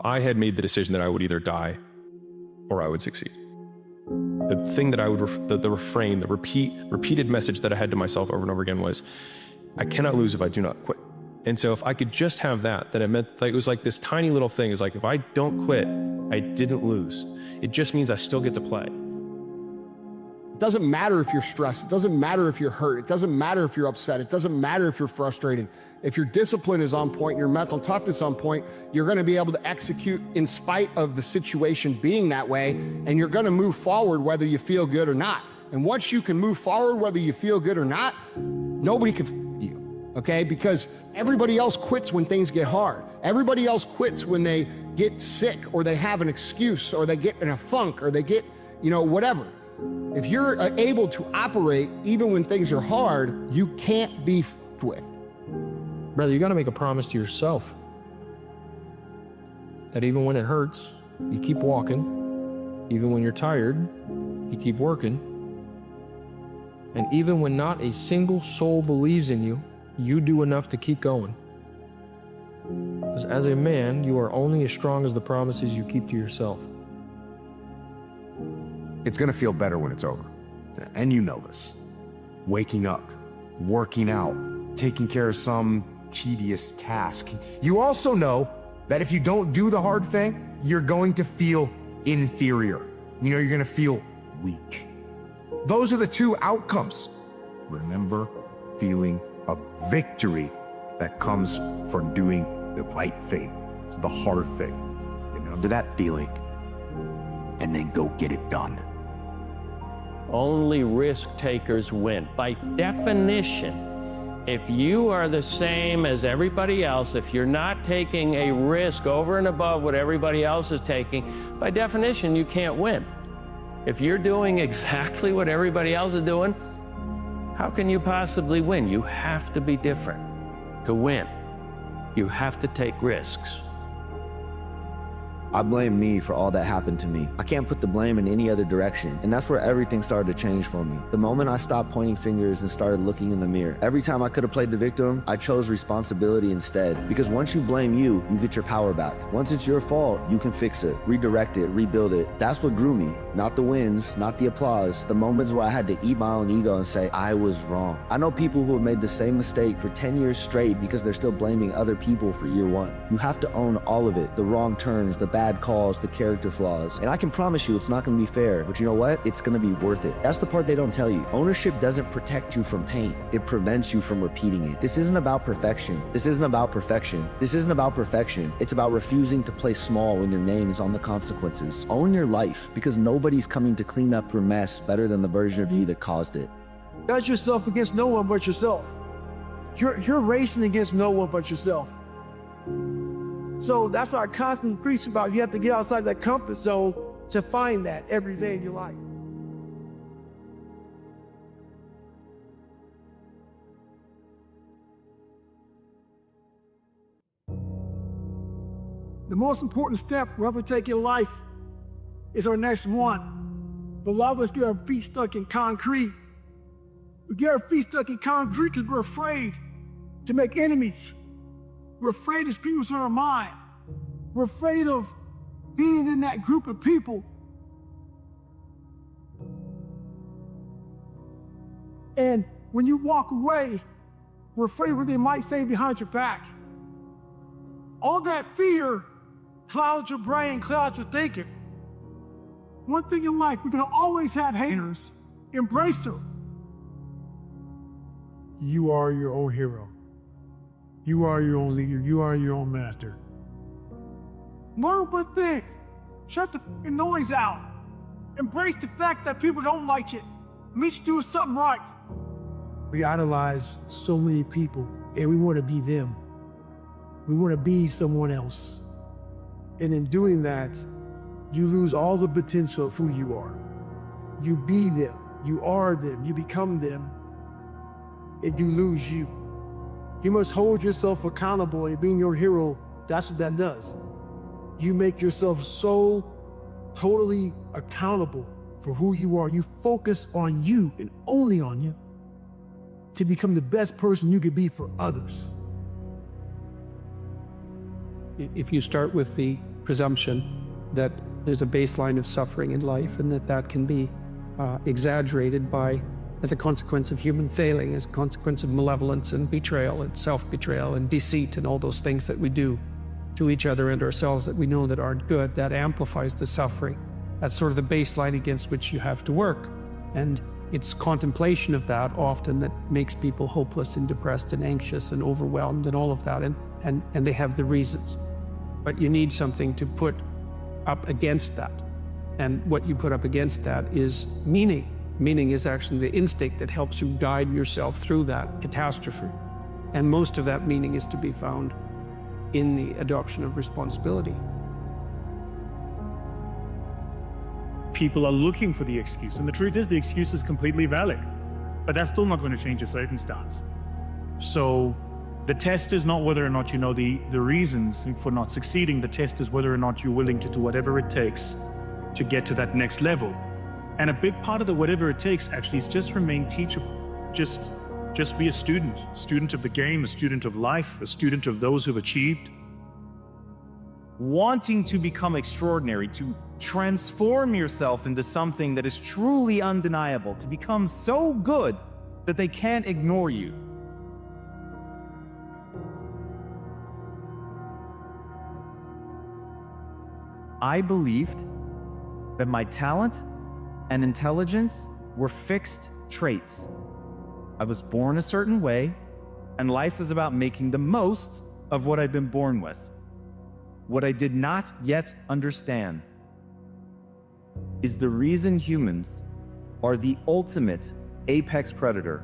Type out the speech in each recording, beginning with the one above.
I had made the decision that I would either die or I would succeed. The thing that I would, the refrain, the repeated message that I had to myself over and over again was, I cannot lose if I do not quit. And so if I could just have that, then it meant, like, it was like this tiny little thing is like, if I don't quit, I didn't lose. It just means I still get to play. It doesn't matter if you're stressed. It doesn't matter if you're hurt. It doesn't matter if you're upset. It doesn't matter if you're frustrated. If your discipline is on point, your mental toughness on point, you're going to be able to execute in spite of the situation being that way, and you're going to move forward whether you feel good or not. And once you can move forward whether you feel good or not, nobody can you, okay? Because everybody else quits when things get hard. Everybody else quits when they get sick, or they have an excuse, or they get in a funk, or they get, whatever. If you're able to operate even when things are hard, you can't be f***ed with. Brother, you got to make a promise to yourself that even when it hurts, you keep walking. Even when you're tired, you keep working. And even when not a single soul believes in you, you do enough to keep going. Because as a man, you are only as strong as the promises you keep to yourself. It's gonna feel better when it's over. And you know this. Waking up, working out, taking care of some tedious task. You also know that if you don't do the hard thing, you're going to feel inferior. You're gonna feel weak. Those are the two outcomes. Remember feeling a victory that comes from doing the right thing, the hard thing. Remember that feeling, and then go get it done. Only risk takers win. By definition, if you are the same as everybody else, if you're not taking a risk over and above what everybody else is taking, by definition, you can't win. If you're doing exactly what everybody else is doing, how can you possibly win? You have to be different to win. You have to take risks. I blame me for all that happened to me. I can't put the blame in any other direction, and that's where everything started to change for me. The moment I stopped pointing fingers and started looking in the mirror, every time I could have played the victim, I chose responsibility instead. Because once you blame you get your power back. Once it's your fault, you can fix it, redirect it, rebuild it. That's what grew me. Not the wins, not the applause, the moments where I had to eat my own ego and say, I was wrong. I know people who have made the same mistake for 10 years straight because they're still blaming other people for year one. You have to own all of it, the wrong turns, the bad calls, the character flaws. And I can promise you it's not gonna be fair, but you know what? It's gonna be worth it. That's the part they don't tell you. Ownership doesn't protect you from pain. It prevents you from repeating it. This isn't about perfection. This isn't about perfection. This isn't about perfection. It's about refusing to play small when your name is on the consequences. Own your life, because nobody's coming to clean up your mess better than the version of you that caused it. Judge yourself against no one but yourself. You're racing against no one but yourself. So that's what I constantly preach about. You have to get outside that comfort zone to find that every day in your life. The most important step we'll ever take in life is our next one. But a lot of us get our feet stuck in concrete. We get our feet stuck in concrete because we're afraid to make enemies. We're afraid to speak what's on our mind. We're afraid of being in that group of people. And when you walk away, we're afraid of what they might say behind your back. All that fear clouds your brain, clouds your thinking. One thing in life, we're gonna always have haters. Embrace them. You are your own hero. You are your own leader. You are your own master. Learn one thing. Shut the f***ing noise out. Embrace the fact that people don't like it. It means you're doing something right. We idolize so many people, and we want to be them. We want to be someone else. And in doing that, you lose all the potential of who you are. You be them. You are them. You become them. And you lose you. You must hold yourself accountable, and being your hero, that's what that does. You make yourself so totally accountable for who you are. You focus on you and only on you to become the best person you could be for others. If you start with the presumption that there's a baseline of suffering in life, and that can be exaggerated as a consequence of human failing, as a consequence of malevolence and betrayal and self-betrayal and deceit and all those things that we do to each other and ourselves that we know that aren't good. That amplifies the suffering. That's sort of the baseline against which you have to work. And it's contemplation of that often that makes people hopeless and depressed and anxious and overwhelmed and all of that. And they have the reasons. But you need something to put up against that. And what you put up against that is meaning. Meaning is actually the instinct that helps you guide yourself through that catastrophe. And most of that meaning is to be found in the adoption of responsibility. People are looking for the excuse, and the truth is the excuse is completely valid, but that's still not going to change the circumstance. So the test is not whether or not you know the reasons for not succeeding. The test is whether or not you're willing to do whatever it takes to get to that next level. And a big part of the whatever it takes actually is just remain teachable. Just be a student of the game, a student of life, a student of those who've achieved. Wanting to become extraordinary, to transform yourself into something that is truly undeniable, to become so good that they can't ignore you. I believed that my talent and intelligence were fixed traits. I was born a certain way, and life is about making the most of what I'd been born with. What I did not yet understand is the reason humans are the ultimate apex predator.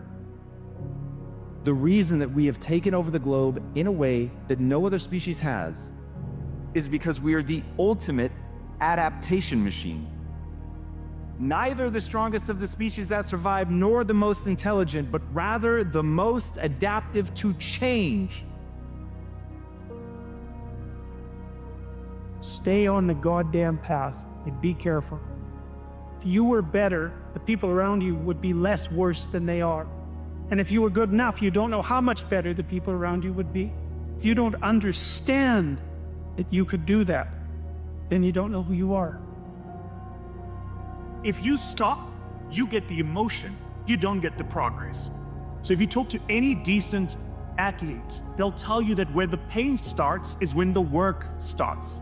The reason that we have taken over the globe in a way that no other species has is because we are the ultimate adaptation machine. Neither the strongest of the species that survive nor the most intelligent, but rather the most adaptive to change. Stay on the goddamn path and be careful. If you were better, the people around you would be less worse than they are. And if you were good enough, you don't know how much better the people around you would be. If you don't understand that you could do that, then you don't know who you are. If you stop, you get the emotion, you don't get the progress. So if you talk to any decent athlete, they'll tell you that where the pain starts is when the work starts.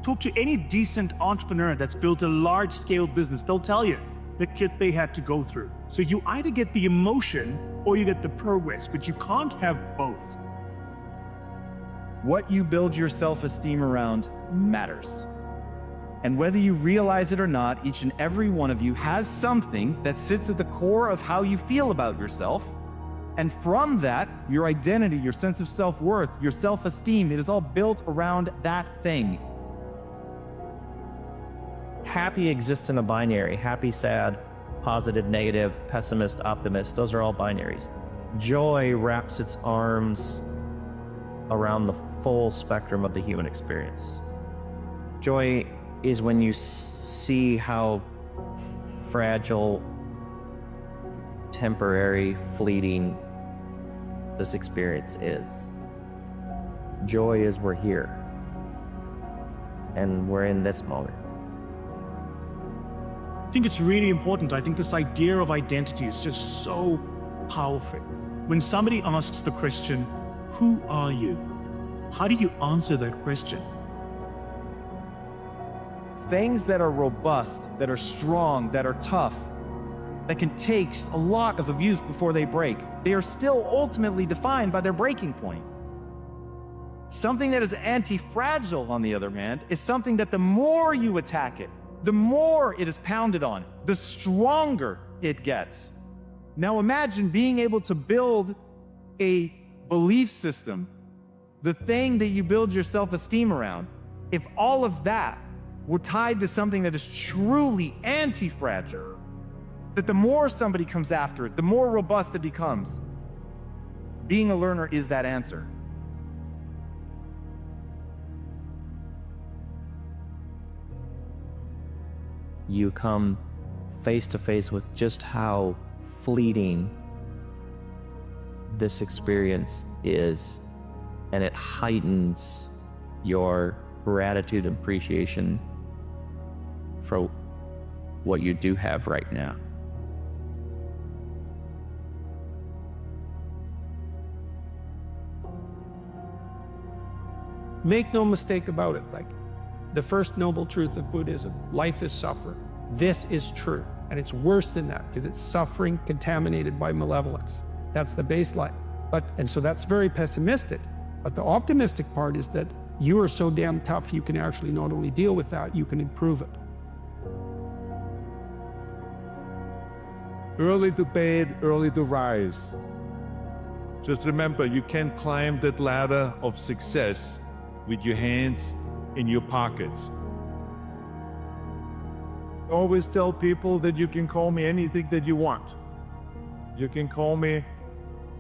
Talk to any decent entrepreneur that's built a large-scale business, they'll tell you the kit they had to go through. So you either get the emotion or you get the progress, but you can't have both. What you build your self-esteem around matters. And whether you realize it or not, each and every one of you has something that sits at the core of how you feel about yourself. And from that, your identity, your sense of self-worth, your self-esteem, it is all built around that thing. Happy exists in a binary. Happy, sad, positive, negative, pessimist, optimist. Those are all binaries. Joy wraps its arms around the full spectrum of the human experience. Joy is when you see how fragile, temporary, fleeting this experience is. Joy is we're here, and we're in this moment. I think it's really important. I think this idea of identity is just so powerful. When somebody asks the question, who are you? How do you answer that question? Things that are robust, that are strong, that are tough, that can take a lot of abuse before they break, they are still ultimately defined by their breaking point. Something that is anti-fragile, on the other hand, is something that the more you attack it, the more it is pounded on, the stronger it gets. Now imagine being able to build a belief system, the thing that you build your self-esteem around, if all of that were tied to something that is truly anti-fragile, that the more somebody comes after it, the more robust it becomes. Being a learner is that answer. You come face to face with just how fleeting this experience is, and it heightens your gratitude and appreciation for what you do have right now. Make no mistake about it, like the first noble truth of Buddhism, life is suffering. This is true, and it's worse than that because it's suffering contaminated by malevolence. That's the baseline. And so that's very pessimistic. But the optimistic part is that you are so damn tough, you can actually not only deal with that, you can improve it. Early to bed, early to rise. Just remember, you can't climb that ladder of success with your hands in your pockets. Always tell people that you can call me anything that you want. You can call me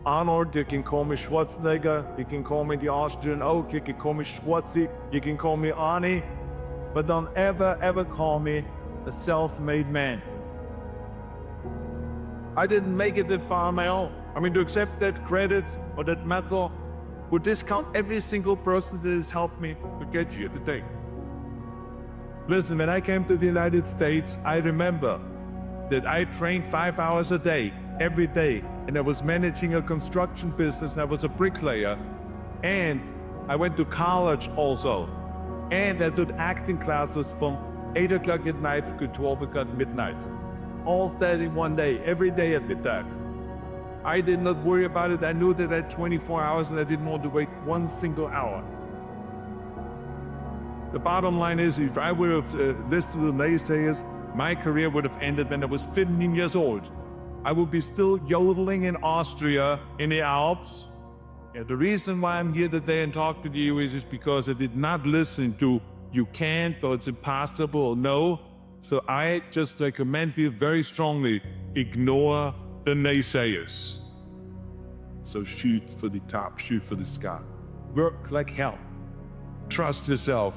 Arnold, you can call me Schwarzenegger, you can call me the Austrian Oak, you can call me Schwarzi, you can call me Arnie, but don't ever call me a self-made man. I didn't make it that far on my own. I mean, to accept that credit or that medal would discount every single person that has helped me to get here today. Listen, when I came to the United States, I remember that I trained 5 hours a day, every day, and I was managing a construction business, and I was a bricklayer, and I went to college also, and I did acting classes from 8 o'clock at night to 12 o'clock midnight. All of that in one day, every day I did that. I did not worry about it. I knew that I had 24 hours and I didn't want to wait one single hour. The bottom line is, if I would have listened to the naysayers, my career would have ended when I was 15 years old. I would be still yodeling in Austria, in the Alps. And the reason why I'm here today and talk to you is because I did not listen to you can't or it's impossible or no. So I just recommend you very strongly, ignore the naysayers. So shoot for the top, shoot for the sky. Work like hell. Trust yourself.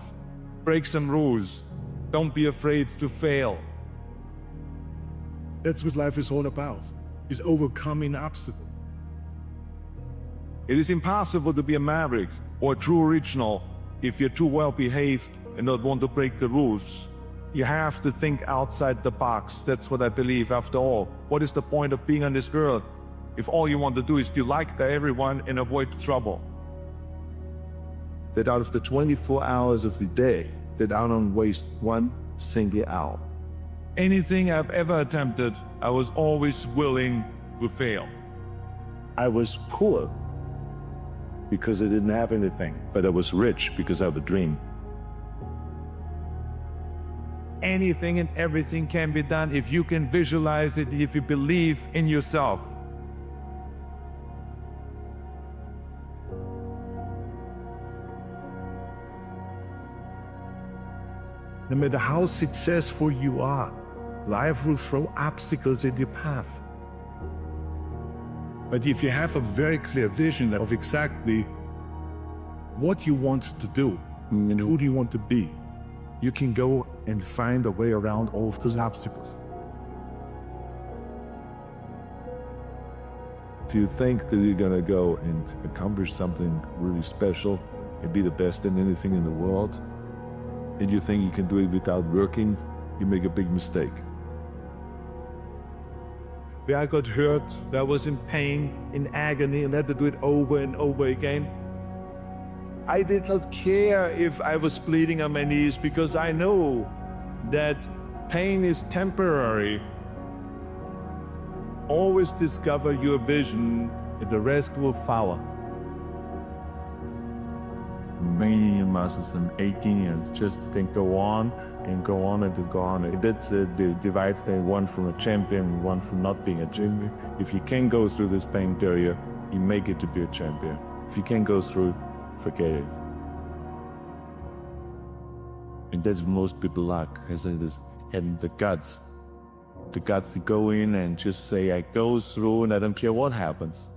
Break some rules. Don't be afraid to fail. That's what life is all about, is overcoming obstacles. It is impossible to be a maverick or a true original if you're too well behaved and not want to break the rules. You have to think outside the box. That's what I believe. After all, what is the point of being on this earth if all you want to do is to like everyone and avoid trouble? That out of the 24 hours of the day, that I don't waste one single hour. Anything I've ever attempted, I was always willing to fail. I was poor because I didn't have anything, but I was rich because I have a dream. Anything and everything can be done if you can visualize it, if you believe in yourself. No matter how successful you are, life will throw obstacles in your path. But if you have a very clear vision of exactly what you want to do and who do you want to be, you can go and find a way around all of those obstacles. If you think that you're gonna go and accomplish something really special and be the best in anything in the world, and you think you can do it without working, you make a big mistake. Where I got hurt, I was in pain, in agony, and had to do it over and over again. I did not care if I was bleeding on my knees because I know that pain is temporary. Always discover your vision and the rest will follow. Many muscles and aching and just then go on and go on and go on. That's the divides the one from a champion, one from not being a champion. If you can go through this pain barrier, you make it to be a champion. If you can't go through, forget it. And that's what most people lack, and the guts to go in and just say, I go through and I don't care what happens.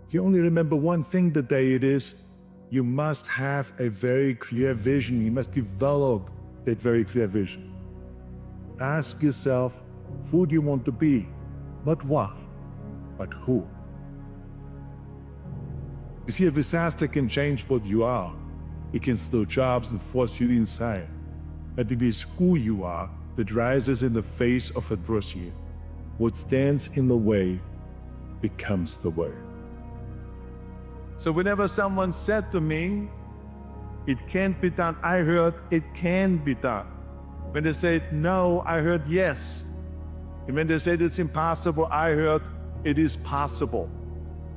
If you only remember one thing today, it is, you must have a very clear vision. You must develop that very clear vision. Ask yourself, who do you want to be? Not what, but who. You see, a disaster can change what you are. It can steal jobs and force you inside. But it is who you are that rises in the face of adversity. What stands in the way becomes the way. So whenever someone said to me, it can't be done, I heard it can be done. When they said no, I heard yes. And when they said it's impossible, I heard it is possible.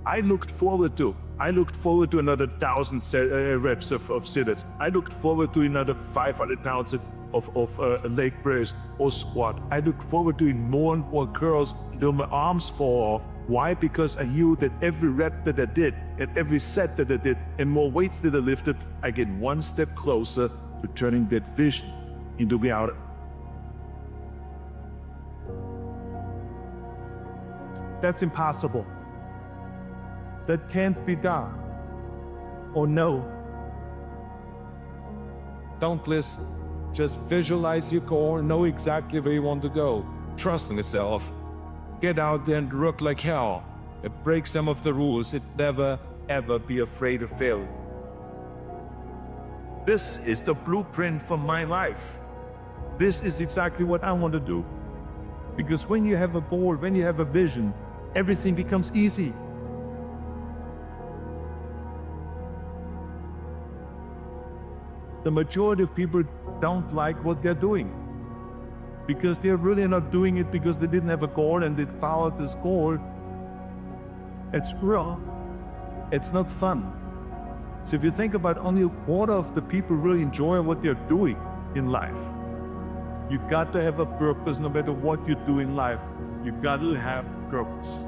I looked forward to another 1,000 reps of sit-ups. I looked forward to another 500 pounds of leg press or squat. I looked forward to doing more and more curls until my arms fall off. Why? Because I knew that every rep that I did and every set that I did and more weights that I lifted, I get one step closer to turning that vision into reality. That's impossible. That can't be done. Or no. Don't listen. Just visualize your goal and know exactly where you want to go. Trust in yourself. Get out there and work like hell. And break some of the rules and never, ever be afraid of failure. This is the blueprint for my life. This is exactly what I want to do. Because when you have a goal, when you have a vision, everything becomes easy. The majority of people don't like what they're doing because they're really not doing it because they didn't have a goal and they followed this goal. It's real. It's not fun. So if you think about only a quarter of the people really enjoy what they're doing in life. You got to have a purpose no matter what you do in life. You got to have purpose.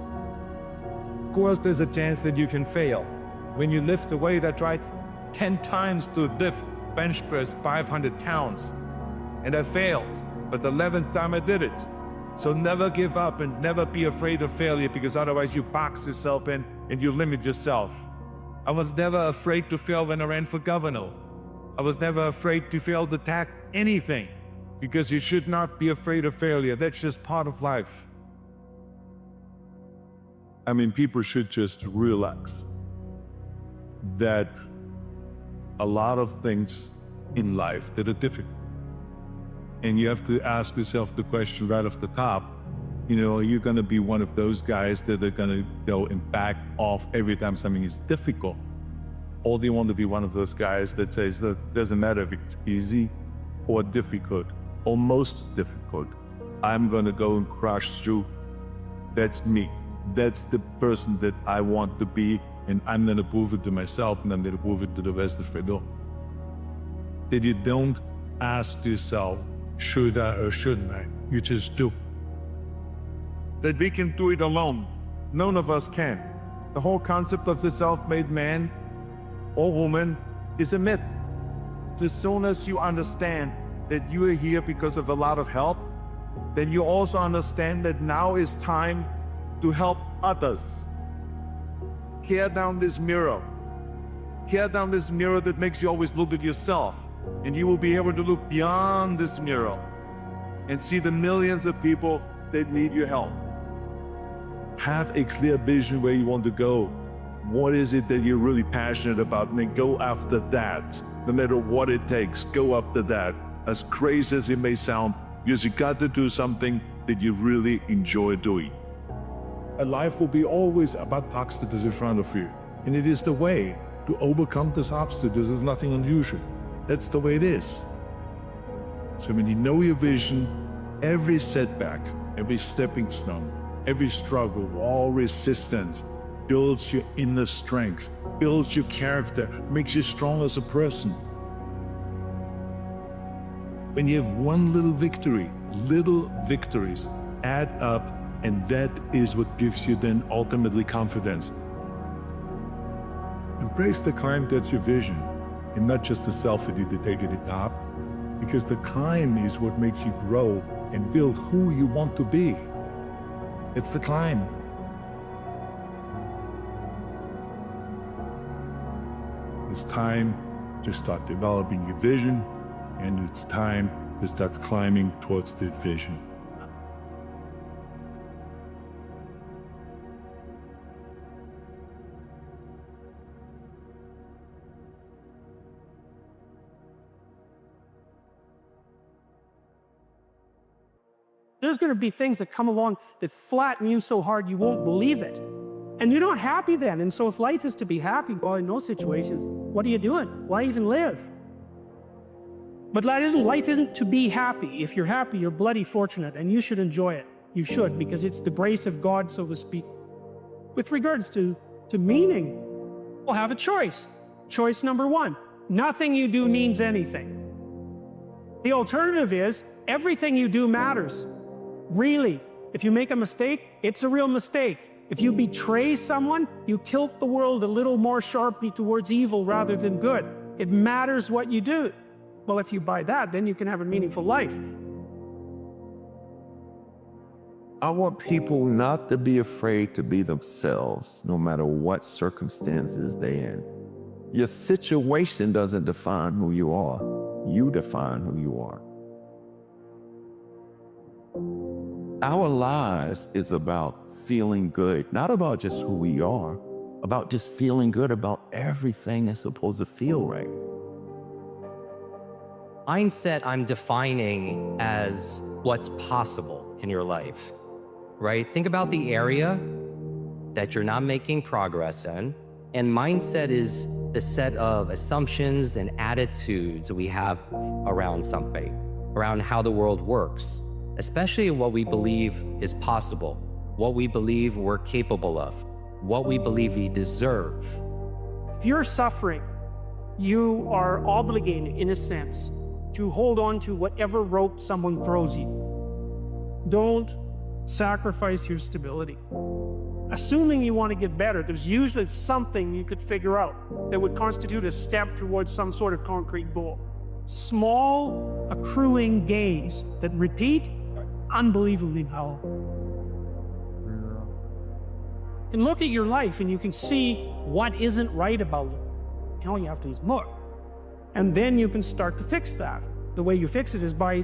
Of course, there's a chance that you can fail. When you lift the weight, I tried 10 times to lift bench press 500 pounds. And I failed, but the 11th time I did it. So never give up and never be afraid of failure because otherwise you box yourself in and you limit yourself. I was never afraid to fail when I ran for governor. I was never afraid to fail to tackle anything because you should not be afraid of failure. That's just part of life. I mean, people should just relax that a lot of things in life that are difficult. And you have to ask yourself the question right off the top, you know, are you going to be one of those guys that are going to go and back off every time something is difficult? Or do you want to be one of those guys that says that it doesn't matter if it's easy or difficult or most difficult, I'm going to go and crush through. That's me. That's the person that I want to be. And I'm going to prove it to myself and I'm going to prove it to the rest of the world. That you don't ask yourself, should I or shouldn't I? You just do. That we can do it alone. None of us can. The whole concept of the self-made man or woman is a myth. As soon as you understand that you are here because of a lot of help, then you also understand that now is time to help others. Tear down this mirror. Tear down this mirror that makes you always look at yourself. And you will be able to look beyond this mirror and see the millions of people that need your help. Have a clear vision where you want to go. What is it that you're really passionate about? And then go after that. No matter what it takes, go after that. As crazy as it may sound, because you got to do something that you really enjoy doing. A life will be always about obstacles in front of you. And it is the way to overcome these obstacles. There's nothing unusual. That's the way it is. So when you know your vision, every setback, every stepping stone, every struggle, all resistance builds your inner strength, builds your character, makes you strong as a person. When you have one little victory, little victories add up, and that is what gives you then ultimately confidence. Embrace the climb that's your vision, and not just the selfie to take it to the top, because the climb is what makes you grow and build who you want to be. It's the climb. It's time to start developing your vision, and it's time to start climbing towards that vision. There's going to be things that come along that flatten you so hard you won't believe it. And you're not happy then. And so if life is to be happy, well, in those situations, what are you doing? Why even live? But life isn't to be happy. If you're happy, you're bloody fortunate, and you should enjoy it. You should, because it's the grace of God, so to speak. With regards to meaning, we'll have a choice. Choice number one, nothing you do means anything. The alternative is everything you do matters. Really, if you make a mistake, it's a real mistake. If you betray someone, you tilt the world a little more sharply towards evil rather than good. It matters what you do. Well, if you buy that, then you can have a meaningful life. I want people not to be afraid to be themselves, no matter what circumstances they're in. Your situation doesn't define who you are. You define who you are. Our lives is about feeling good, not about just who we are, about just feeling good about everything that's supposed to feel right. Mindset I'm defining as what's possible in your life, right? Think about the area that you're not making progress in. And mindset is the set of assumptions and attitudes we have around something, around how the world works, especially what we believe is possible, what we believe we're capable of, what we believe we deserve. If you're suffering, you are obligated, in a sense, to hold on to whatever rope someone throws you. Don't sacrifice your stability. Assuming you want to get better, there's usually something you could figure out that would constitute a step towards some sort of concrete goal. Small, accruing gains that repeat are unbelievably powerful. You can look at your life and you can see what isn't right about it. All you have to do is look. And then you can start to fix that. The way you fix it is by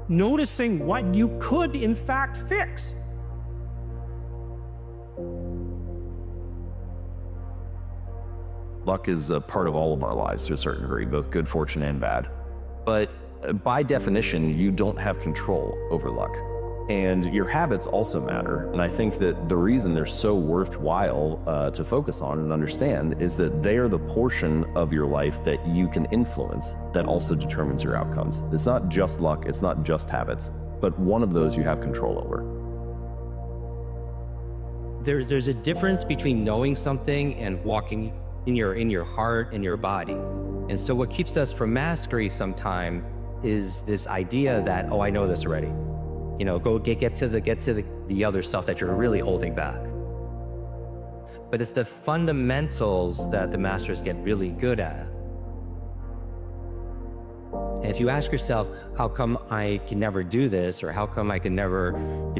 noticing what you could, in fact, fix. Luck is a part of all of our lives to a certain degree, both good fortune and bad. But by definition, you don't have control over luck. And your habits also matter. And I think that the reason they're so worthwhile to focus on and understand is that they are the portion of your life that you can influence that also determines your outcomes. It's not just luck, it's not just habits, but one of those you have control over. There's a difference between knowing something and walking in your heart and your body. And so what keeps us from mastery sometime is this idea that, oh, I know this already. You know, go get to the other stuff that you're really holding back. But it's the fundamentals that the masters get really good at. And if you ask yourself, how come I can never do this, or how come I can never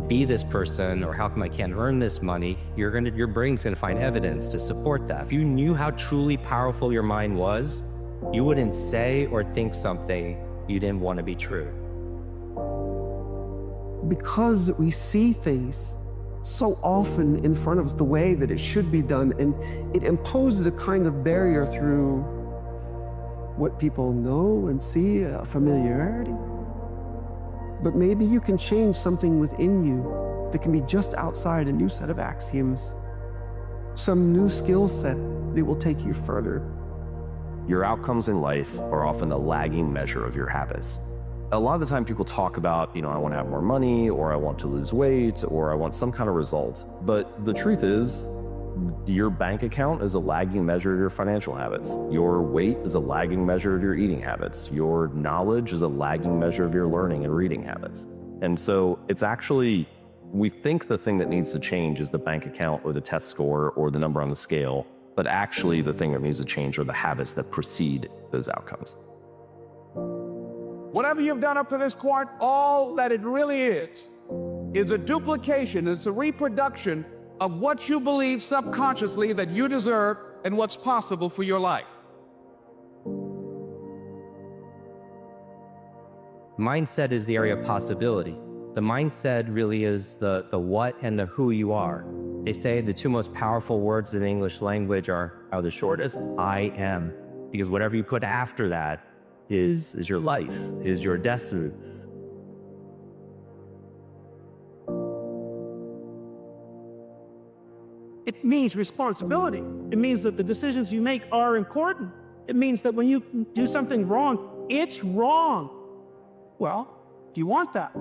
be this person, or how come I can't earn this money, your brain's gonna find evidence to support that. If you knew how truly powerful your mind was, you wouldn't say or think something you didn't want to be true. Because we see things so often in front of us the way that it should be done, and it imposes a kind of barrier through what people know and see, a familiarity. But maybe you can change something within you that can be just outside a new set of axioms, some new skill set that will take you further. Your outcomes in life are often a lagging measure of your habits. A lot of the time people talk about, I want to have more money, or I want to lose weight, or I want some kind of result. But the truth is, your bank account is a lagging measure of your financial habits. Your weight is a lagging measure of your eating habits. Your knowledge is a lagging measure of your learning and reading habits. And so it's actually, we think the thing that needs to change is the bank account or the test score or the number on the scale, but actually the thing that needs to change are the habits that precede those outcomes. Whatever you've done up to this point, all that it really is a duplication, it's a reproduction of what you believe subconsciously that you deserve and what's possible for your life. Mindset is the area of possibility. The mindset really is the what and the who you are. They say the two most powerful words in the English language are the shortest, I am. Because whatever you put after that is your life, is your destiny. It means responsibility. It means that the decisions you make are important. It means that when you do something wrong, it's wrong. Well, do you want that?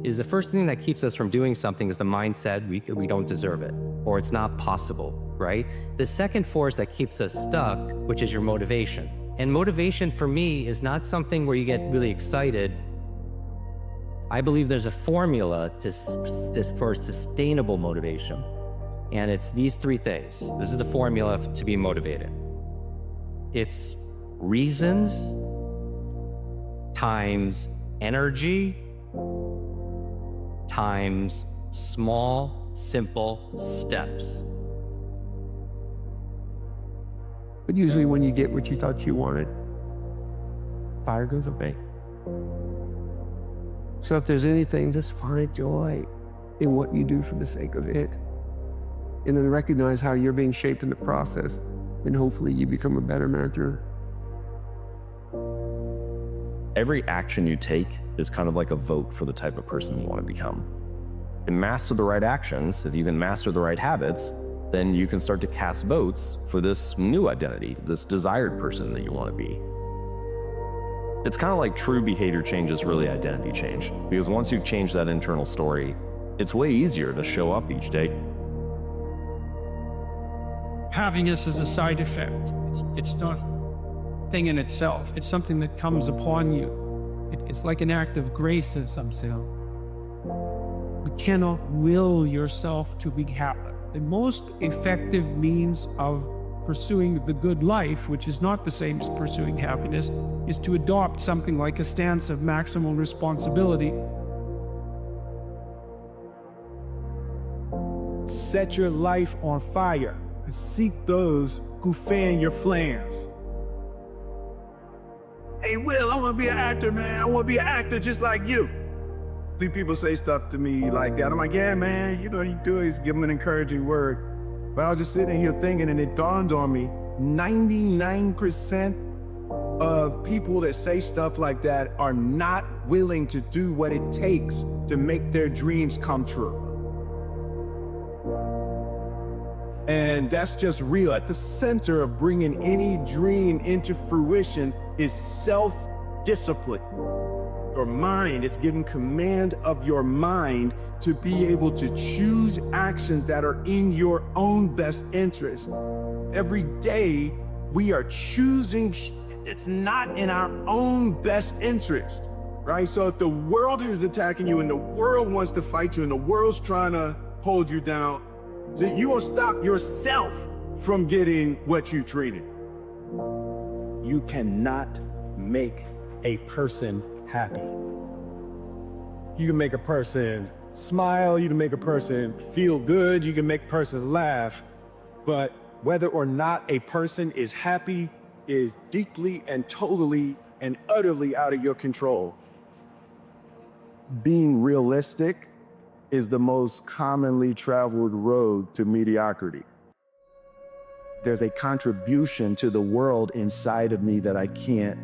Is the first thing that keeps us from doing something is the mindset we don't deserve it, or it's not possible, right? The second force that keeps us stuck, which is your motivation. And motivation for me is not something where you get really excited. I believe there's a formula for sustainable motivation. And it's these three things. This is the formula to be motivated. It's reasons times energy times small, simple steps. But usually when you get what you thought you wanted, Fire goes away. so if there's anything, just find joy in what you do for the sake of it. And then recognize how you're being shaped in the process, and hopefully you become a better mentor. Every action you take is kind of like a vote for the type of person you want to become. And master the right actions, if you can master the right habits, then you can start to cast votes for this new identity, this desired person that you want to be. It's kind of like true behavior change is really identity change, because once you've changed that internal story, it's way easier to show up each day. Happiness is a side effect. It's not a thing in itself. It's something that comes upon you. It's like an act of grace in some sense. You cannot will yourself to be happy. The most effective means of pursuing the good life, which is not the same as pursuing happiness, is to adopt something like a stance of maximal responsibility. Set your life on fire and seek those who fan your flames. Hey, Will, I want to be an actor, man. I want to be an actor just like you. These people say stuff to me like that. I'm like, yeah, man, you know what you do is give them an encouraging word. But I was just sitting here thinking, and it dawned on me, 99% of people that say stuff like that are not willing to do what it takes to make their dreams come true. And that's just real. At the center of bringing any dream into fruition is self-discipline. Your mind, it's getting command of your mind to be able to choose actions that are in your own best interest. Every day, we are choosing it's not in our own best interest, right? So if the world is attacking you and the world wants to fight you and the world's trying to hold you down, so you will stop yourself from getting what you treated. You cannot make a person happy. You can make a person smile, you can make a person feel good, you can make a person laugh, but whether or not a person is happy is deeply and totally and utterly out of your control. Being realistic is the most commonly traveled road to mediocrity. There's a contribution to the world inside of me that I can't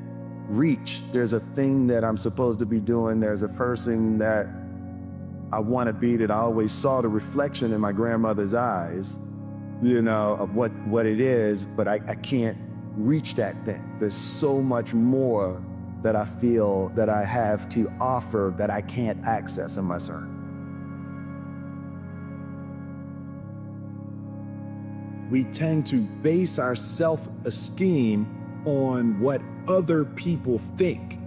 reach. There's a thing that I'm supposed to be doing. There's a person that I want to be that I always saw the reflection in my grandmother's eyes, you know, of what it is, but I can't reach that thing. There's so much more that I feel that I have to offer that I can't access in myself. We tend to base our self-esteem on what other people think.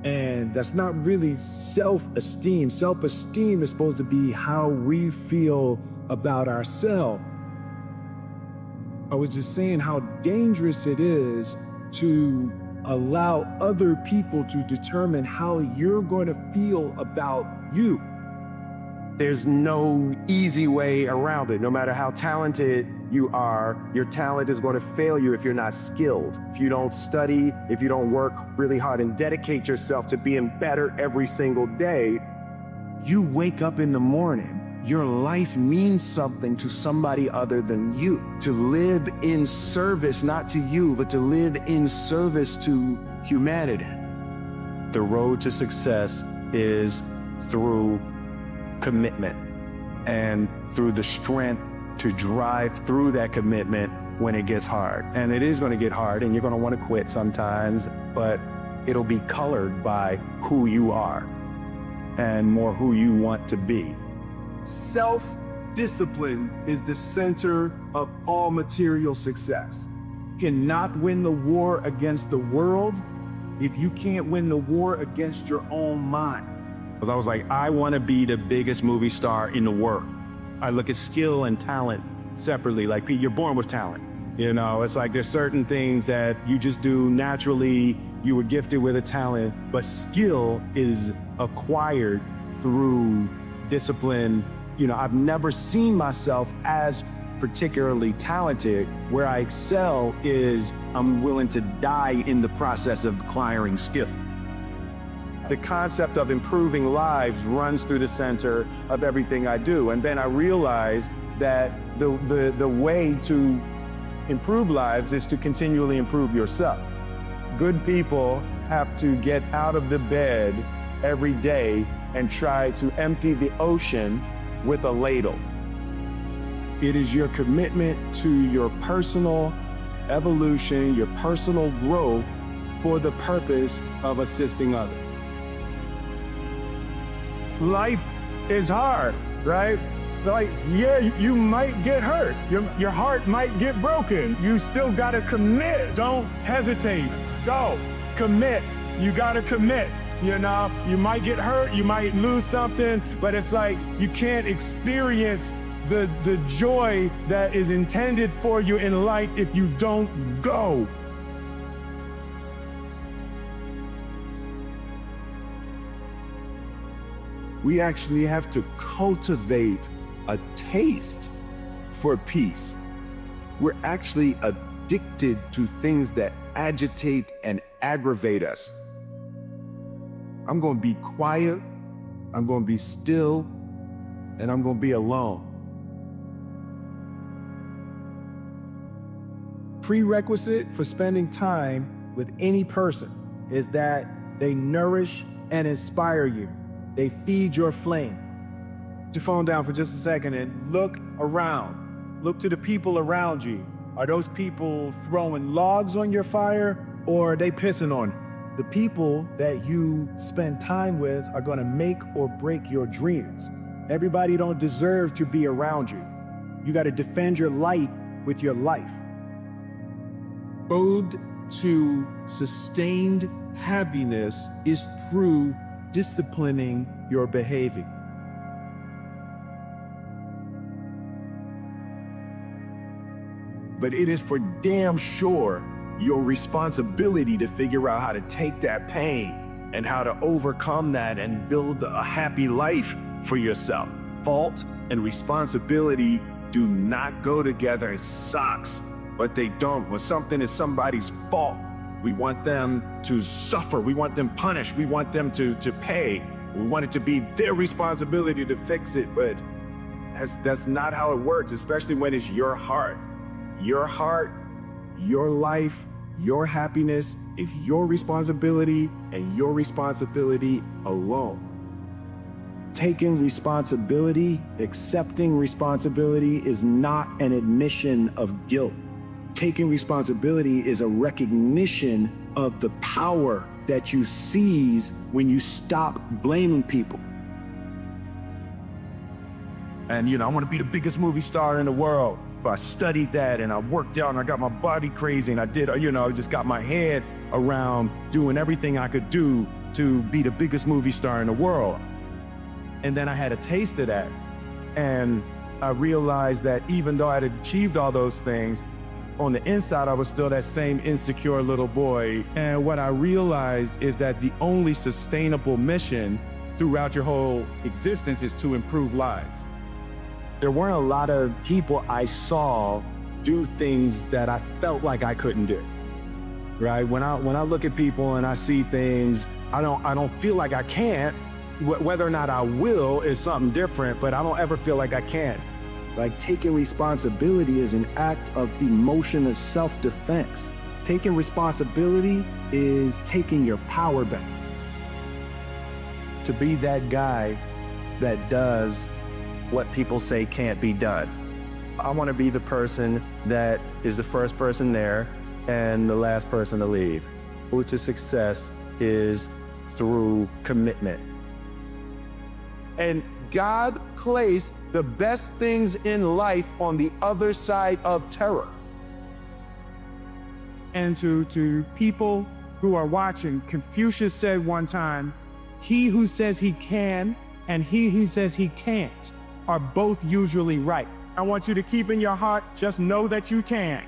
And that's not really self-esteem. Self-esteem is supposed to be how we feel about ourselves. I was just saying how dangerous it is to allow other people to determine how you're going to feel about you. There's no easy way around it. No matter how talented you are, your talent is going to fail you if you're not skilled. If you don't study, if you don't work really hard and dedicate yourself to being better every single day, you wake up in the morning your life means something to somebody other than you. To live in service, not to you, but to live in service to humanity. The road to success is through commitment and through the strength to drive through that commitment when it gets hard. And it is going to get hard, and you're going to want to quit sometimes, but it'll be colored by who you are and more who you want to be. Self-discipline is the center of all material success. You cannot win the war against the world if you can't win the war against your own mind. Because I was like, I want to be the biggest movie star in the world. I look at skill and talent separately. Like, you're born with talent. You know, it's like there's certain things that you just do naturally. You were gifted with a talent, but skill is acquired through discipline. You know, I've never seen myself as particularly talented. Where I excel is I'm willing to die in the process of acquiring skill. The concept of improving lives runs through the center of everything I do. And then I realized that the way to improve lives is to continually improve yourself. Good people have to get out of the bed every day and try to empty the ocean with a ladle. It is your commitment to your personal evolution, your personal growth for the purpose of assisting others. Life is hard, right? Like, yeah, you might get hurt. Your heart might get broken. You still gotta commit. Don't hesitate. Go, commit. You gotta commit. You know, you might get hurt, you might lose something, but it's like you can't experience the joy that is intended for you in life if you don't go. We actually have to cultivate a taste for peace. We're actually addicted to things that agitate and aggravate us. I'm going to be quiet, I'm going to be still, and I'm going to be alone. Prerequisite for spending time with any person is that they nourish and inspire you. They feed your flame. Put your phone down for just a second and look around. Look to the people around you. Are those people throwing logs on your fire, or are they pissing on you? The people that you spend time with are gonna make or break your dreams. Everybody don't deserve to be around you. You gotta defend your light with your life. Ode to sustained happiness is through disciplining your behavior. But it is for damn sure your responsibility to figure out how to take that pain and how to overcome that and build a happy life for yourself. Fault and responsibility do not go together. It sucks, but they don't. When something is somebody's fault, we want them to suffer. We want them punished. We want them to pay. We want it to be their responsibility to fix it, but that's not how it works, especially when it's your heart. Your heart, your life, your happiness is your responsibility and your responsibility alone. Taking responsibility, accepting responsibility is not an admission of guilt. Taking responsibility is a recognition of the power that you seize when you stop blaming people. And I want to be the biggest movie star in the world. But I studied that and I worked out and I got my body crazy and I did, just got my head around doing everything I could do to be the biggest movie star in the world. And then I had a taste of that. And I realized that even though I had achieved all those things, on the inside, I was still that same insecure little boy. And what I realized is that the only sustainable mission throughout your whole existence is to improve lives. There weren't a lot of people I saw do things that I felt like I couldn't do, right? When I look at people and I see things, I don't feel like I can't, Whether or not I will is something different, but I don't ever feel like I can. Like, taking responsibility is an act of emotion of self-defense. Taking responsibility is taking your power back. To be that guy that does what people say can't be done. I want to be the person that is the first person there and the last person to leave. Road to success is through commitment. And God placed the best things in life on the other side of terror. And to people who are watching, Confucius said one time, he who says he can and he who says he can't are both usually right. I want you to keep in your heart, just know that you can.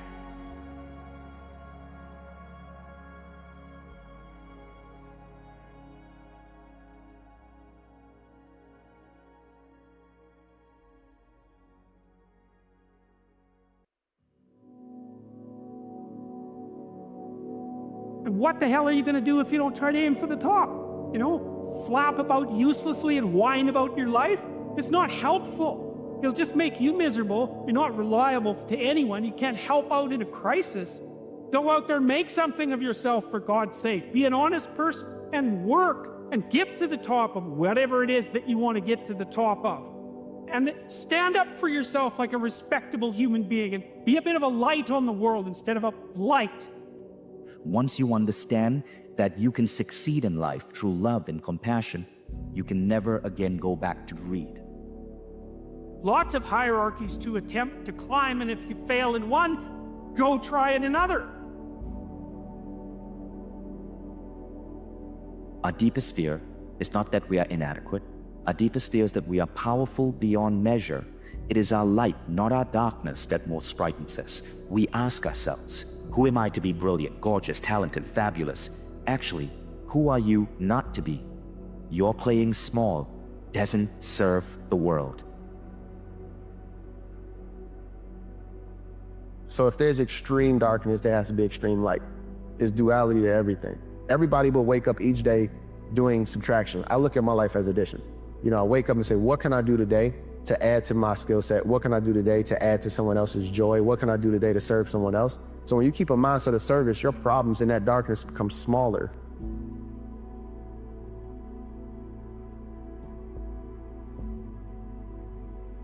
And what the hell are you going to do if you don't try to aim for the top? You know, flap about uselessly and whine about your life? It's not helpful. It'll just make you miserable. You're not reliable to anyone. You can't help out in a crisis. Go out there and make something of yourself, for God's sake. Be an honest person and work and get to the top of whatever it is that you want to get to the top of. And stand up for yourself like a respectable human being and be a bit of a light on the world instead of a blight. Once you understand that you can succeed in life through love and compassion, you can never again go back to greed. Lots of hierarchies to attempt to climb, and if you fail in one, go try it in another. Our deepest fear is not that we are inadequate. Our deepest fear is that we are powerful beyond measure. It is our light, not our darkness, that most frightens us. We ask ourselves, who am I to be brilliant, gorgeous, talented, fabulous? Actually, who are you not to be? Your playing small doesn't serve the world. So if there's extreme darkness, there has to be extreme light. There's duality to everything. Everybody will wake up each day doing subtraction. I look at my life as addition. You know, I wake up and say, what can I do today to add to my skill set? What can I do today to add to someone else's joy? What can I do today to serve someone else? So when you keep a mindset of service, your problems in that darkness become smaller.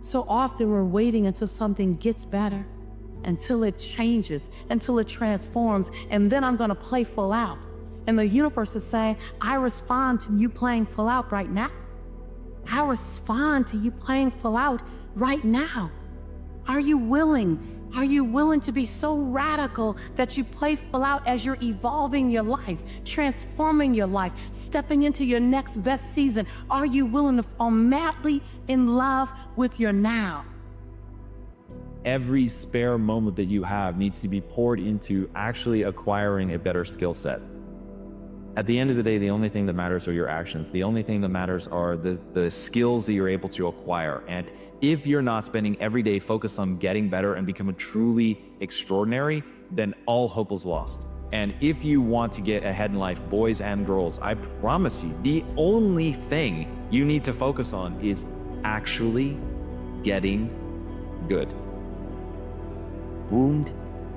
So often we're waiting until something gets better, until it changes, until it transforms, and then I'm gonna play full out. And the universe is saying, I respond to you playing full out right now. I respond to you playing full out right now. Are you willing? Are you willing to be so radical that you play full out as you're evolving your life, transforming your life, stepping into your next best season? Are you willing to fall madly in love with your now? Every spare moment that you have needs to be poured into actually acquiring a better skill set. At the end of the day, the only thing that matters are your actions. The only thing that matters are the skills that you're able to acquire. And if you're not spending every day focused on getting better and becoming truly extraordinary, then all hope is lost. And if you want to get ahead in life, boys and girls, I promise you, the only thing you need to focus on is actually getting good. Wound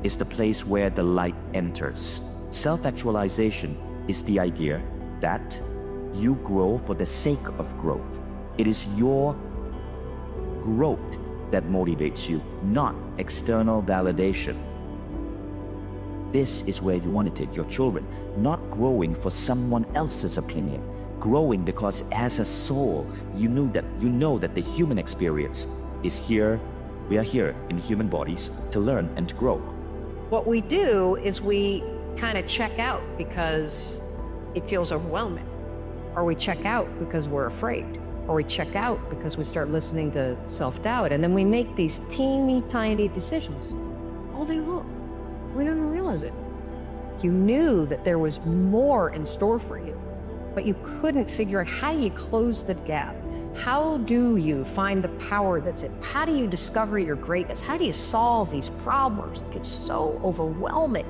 is the place where the light enters. Self-actualization is the idea that you grow for the sake of growth. It is your growth that motivates you, not external validation. This is where you want to take your children, not growing for someone else's opinion, growing because as a soul, you know that the human experience is here. We are here in human bodies to learn and to grow. What we do is we kind of check out because it feels overwhelming, or we check out because we're afraid, or we check out because we start listening to self-doubt, and then we make these teeny tiny decisions all day long. We don't even realize it. You knew that there was more in store for you, but you couldn't figure out how you close the gap. How do you find the power that's in? How do you discover your greatness? How do you solve these problems? It's so overwhelming.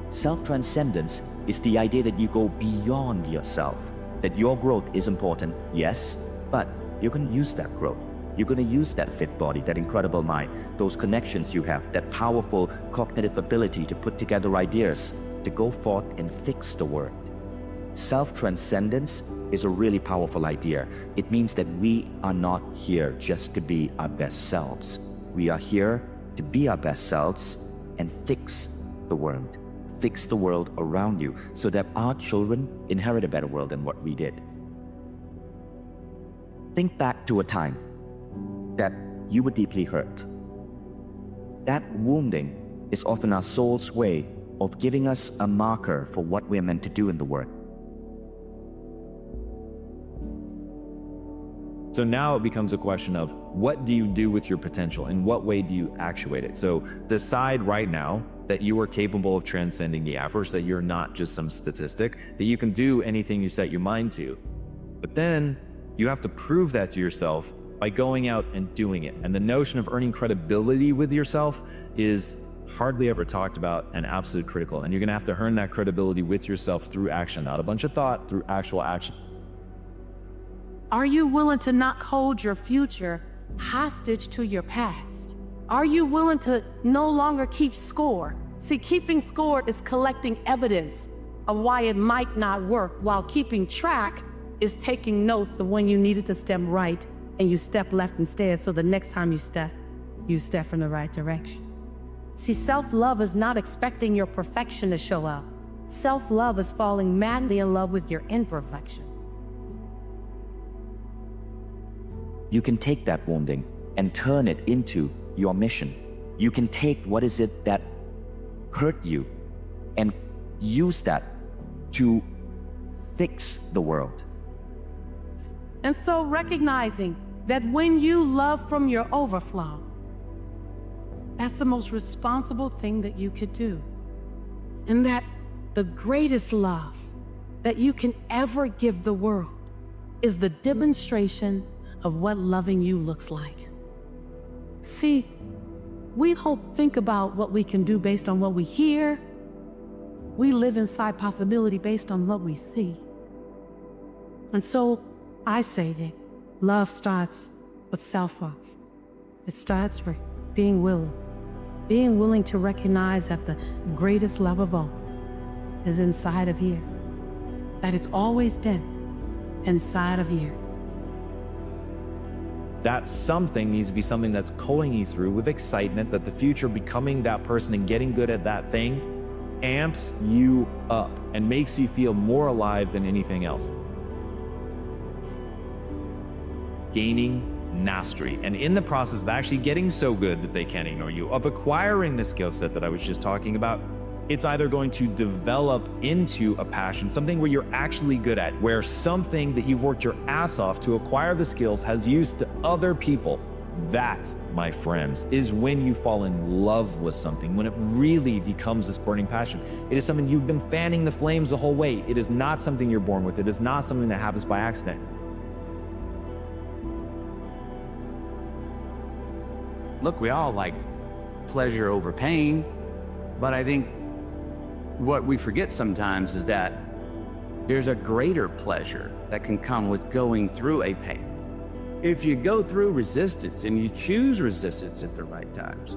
Self-transcendence is the idea that you go beyond yourself. that your growth is important, yes, but you're going to use that growth. You're going to use that fit body, that incredible mind, those connections you have, that powerful cognitive ability to put together ideas, to go forth and fix the world. Self-transcendence is a really powerful idea. It means that we are not here just to be our best selves. We are here to be our best selves and fix the world. Fix the world around you so that our children inherit a better world than what we did. Think back to a time that you were deeply hurt. That wounding is often our soul's way of giving us a marker for what we're meant to do in the world. So now it becomes a question of what do you do with your potential? In what way do you actuate it? So decide right now that you are capable of transcending the average, that you're not just some statistic, that you can do anything you set your mind to. But then you have to prove that to yourself by going out and doing it. And the notion of earning credibility with yourself is hardly ever talked about and absolutely critical. And you're gonna have to earn that credibility with yourself through action, not a bunch of thought, through actual action. Are you willing to not hold your future hostage to your past? Are you willing to no longer keep score? See, keeping score is collecting evidence of why it might not work, while keeping track is taking notes of when you needed to step right and you step left instead, so the next time you step in the right direction. See, self-love is not expecting your perfection to show up. Self-love is falling madly in love with your imperfection. You can take that wounding and turn it into your mission. You can take what is it that hurt you and use that to fix the world. And so recognizing that when you love from your overflow, that's the most responsible thing that you could do. And that the greatest love that you can ever give the world is the demonstration of what loving you looks like. See, we don't think about what we can do based on what we hear. We live inside possibility based on what we see. And so I say that love starts with self-love. It starts with being willing to recognize that the greatest love of all is inside of here, that it's always been inside of here. That something needs to be something that's pulling you through with excitement, that the future becoming that person and getting good at that thing amps you up and makes you feel more alive than anything else. Gaining mastery, and in the process of actually getting so good that they can't ignore you, of acquiring the skill set that I was just talking about, it's either going to develop into a passion, something where you're actually good at, where something that you've worked your ass off to acquire the skills has used to other people. That, my friends, is when you fall in love with something, when it really becomes this burning passion. It is something you've been fanning the flames the whole way. It is not something you're born with. It is not something that happens by accident. Look, we all like pleasure over pain, but I think what we forget sometimes is that there's a greater pleasure that can come with going through a pain. If you go through resistance and you choose resistance at the right times,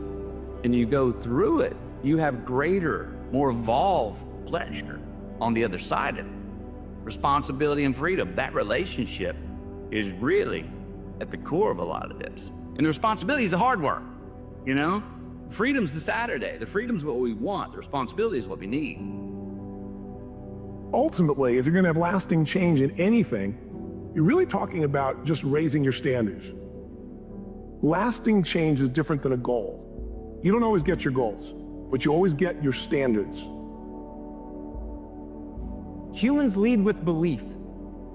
and you go through it, you have greater, more evolved pleasure on the other side of it. Responsibility and freedom, that relationship is really at the core of a lot of this. And the responsibility is the hard work, you know? Freedom's the Saturday. The freedom's what we want. The responsibility is what we need. Ultimately, if you're gonna have lasting change in anything, you're really talking about just raising your standards. Lasting change is different than a goal. You don't always get your goals, but you always get your standards. Humans lead with belief.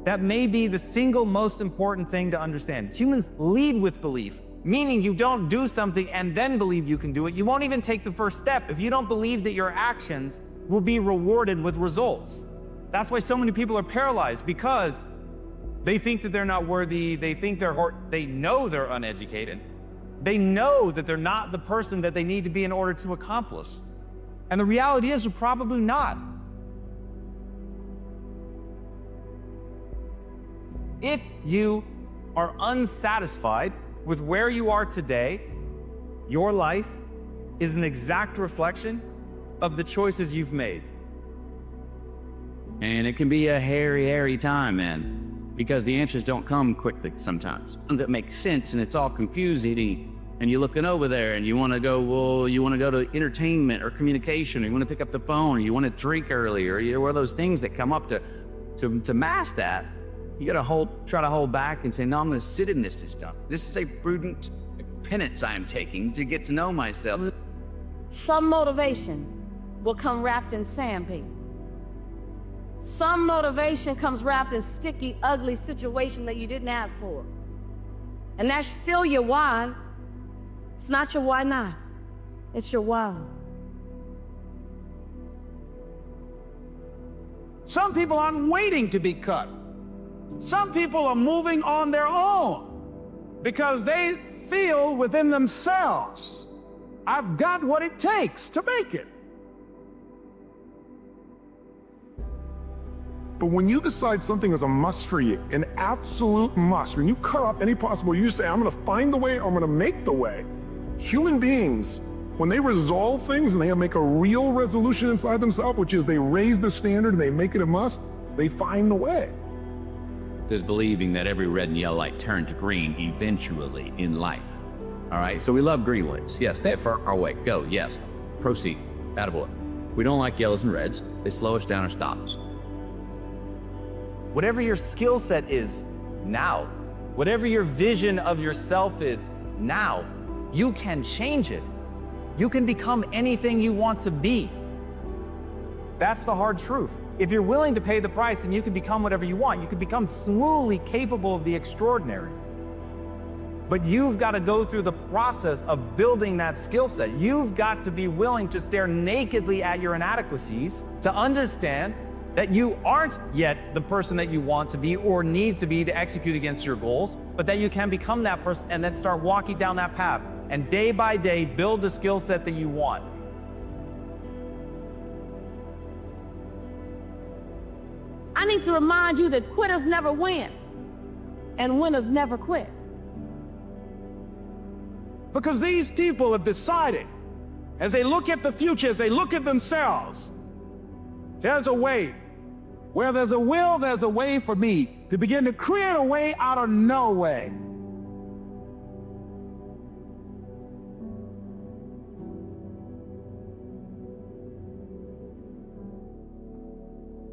That may be the single most important thing to understand. Humans lead with belief, meaning you don't do something and then believe you can do it. You won't even take the first step if you don't believe that your actions will be rewarded with results. That's why so many people are paralyzed, because they think that they're not worthy, they know they're uneducated. They know that they're not the person that they need to be in order to accomplish. And the reality is, they're probably not. If you are unsatisfied with where you are today, your life is an exact reflection of the choices you've made. And it can be a hairy time, man, because the answers don't come quickly sometimes. That makes sense, and it's all confusing. And you're looking over there, and you want to go, well, you want to go to entertainment or communication, or you want to pick up the phone, or you want to drink early, or one of those things that come up to mask that. You got to try to hold back and say, no, I'm going to sit in this stuff. This is a prudent penance I am taking to get to know myself. Some motivation will come wrapped in sandpaper. Some motivation comes wrapped in sticky, ugly situation that you didn't ask for. And that's still your why. It's not your why not. It's your why. Some people aren't waiting to be cut. Some people are moving on their own because they feel within themselves, I've got what it takes to make it. But when you decide something is a must for you, an absolute must, when you cut off any possible, you say, I'm gonna find the way, I'm gonna make the way. Human beings, when they resolve things and they make a real resolution inside themselves, which is they raise the standard and they make it a must, they find the way. There's believing that every red and yellow light turns to green eventually in life. All right, so we love green lights. Yes, stay for our way, go, yes. Proceed, attaboy. We don't like yellows and reds. They slow us down or stop us. Whatever your skill set is now, whatever your vision of yourself is now, you can change it. You can become anything you want to be. That's the hard truth. If you're willing to pay the price, then you can become whatever you want. You can become smoothly capable of the extraordinary. But you've got to go through the process of building that skill set. You've got to be willing to stare nakedly at your inadequacies to understand that you aren't yet the person that you want to be or need to be to execute against your goals, but that you can become that person and then start walking down that path and day by day build the skill set that you want. I need to remind you that quitters never win and winners never quit. Because these people have decided, as they look at the future, as they look at themselves, there's a way. Where there's a will, there's a way for me to begin to create a way out of no way.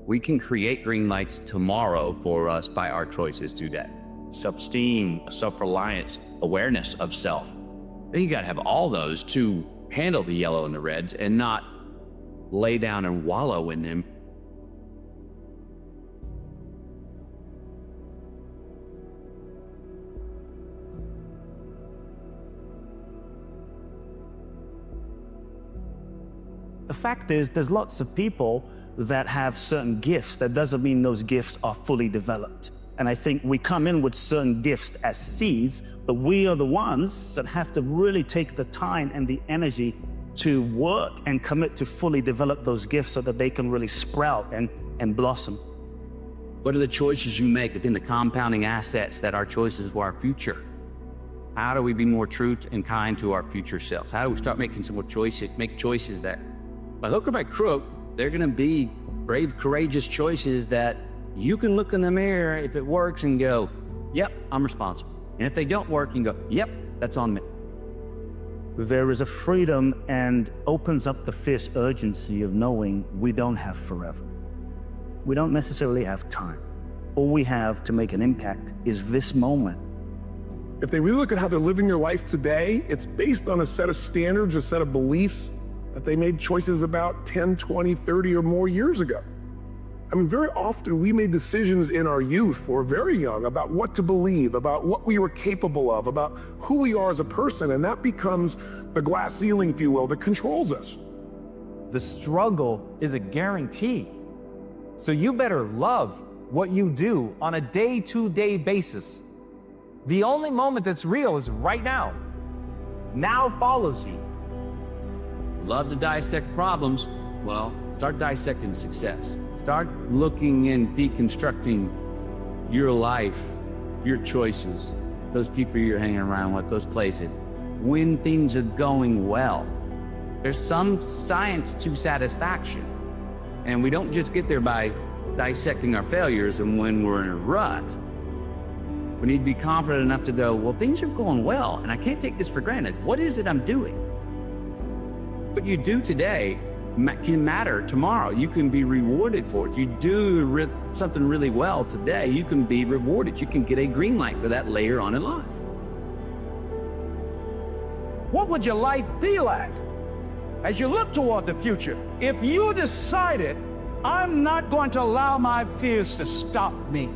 We can create green lights tomorrow for us by our choices today. Self-esteem, self-reliance, awareness of self. You gotta have all those to handle the yellow and the reds and not lay down and wallow in them. The fact is, there's lots of people that have certain gifts. That doesn't mean those gifts are fully developed. And I think we come in with certain gifts as seeds, but we are the ones that have to really take the time and the energy to work and commit to fully develop those gifts so that they can really sprout and blossom. What are the choices you make within the compounding assets that are choices for our future? How do we be more true and kind to our future selves? How do we start making some more choices, make choices that, by hook or by crook, they're gonna be brave, courageous choices that you can look in the mirror if it works and go, yep, I'm responsible. And if they don't work, you can go, yep, that's on me. There is a freedom and opens up the fierce urgency of knowing we don't have forever. We don't necessarily have time. All we have to make an impact is this moment. If they really look at how they're living their life today, it's based on a set of standards, a set of beliefs that they made choices about 10, 20, 30 or more years ago. I mean, very often we made decisions in our youth or very young about what to believe, about what we were capable of, about who we are as a person, and that becomes the glass ceiling, if you will, that controls us. The struggle is a guarantee. So you better love what you do on a day-to-day basis. The only moment that's real is right now. Now follows you. Love to dissect problems. Well, start dissecting success. Start looking and deconstructing your life your choices, those people you're hanging around with, those places, when things are going well. There's some science to satisfaction. And we don't just get there by dissecting our failures and when we're in a rut. We need to be confident enough to go, well, things are going well, and I can't take this for granted. What is it I'm doing? What you do today can matter tomorrow. You can be rewarded for it. If you do something really well today, you can be rewarded. You can get a green light for that later on in life. What would your life be like as you look toward the future if you decided, I'm not going to allow my fears to stop me?